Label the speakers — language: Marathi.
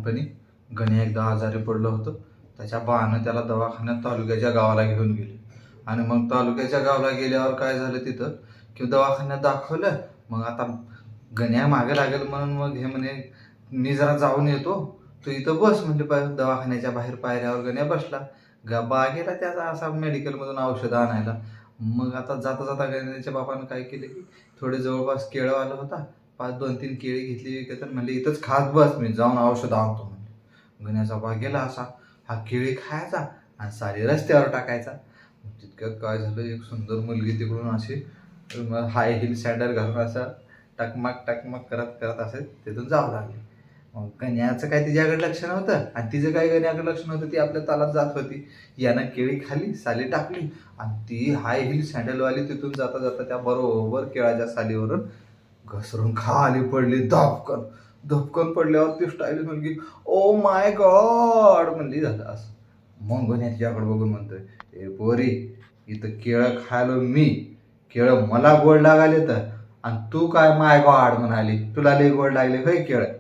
Speaker 1: लहानपणी गण्या एकदा आजारी पडलं होतं. त्याच्या बानं त्याला दवाखान्यात तालुक्याच्या गावाला घेऊन गेले आणि मग तालुक्याच्या गावाला गेल्यावर काय झालं तिथं की दवाखान्यात दाखवलं. मग आता गण्या मागे लागेल म्हणून मग हे म्हणे मी जरा जाऊन येतो, तू इथं बस म्हणजे दवाखान्याच्या बाहेर पायऱ्यावर गण्या बसला. गेला त्याचा असा मेडिकलमधून औषधं आणायला. मग आता जाता जाता गण्याच्या बापानं काय केलं की थोडे जवळपास केळं आलं होता, 2-3 केळी घेतली विकत म्हणले इथंच खात बस, मी जाऊन औषध आणतो म्हणले. गण्याचा बा गेला असा, हा केळी खायचा आणि सारी रस्त्यावर टाकायचा. तितक्यात काय झालं, एक सुंदर मुलगी तिकडून अशी हाय हिल सँडल घालून असा टकमक टकमक करत करत असे तिथून जावं लागले. मग गण्याचं काय तिच्याकडे लक्ष नव्हतं आणि तिचं काय गण्याकडे लक्ष नव्हतं, ती आपल्या तालात जात होती. यानं केळी खाली, साली टाकली आणि ती हाय हिल सँडलवाली तिथून जाता जाता त्या बरोबर केळाच्या सालीवरून घसरून खाली पडली. धपकन धपकन पडल्यावर ती स्टाईल मुलगी ओ माय गॉड म्हणली. झालं असं. मग गण्या तिच्याकडे बघून म्हणतोय, ए पोरी, इथं केळं खायलो मी, केळं मला गोड लागाले तर, आणि तू काय माय गॉड म्हणाली, तुला लई गोड लागले होय केळं.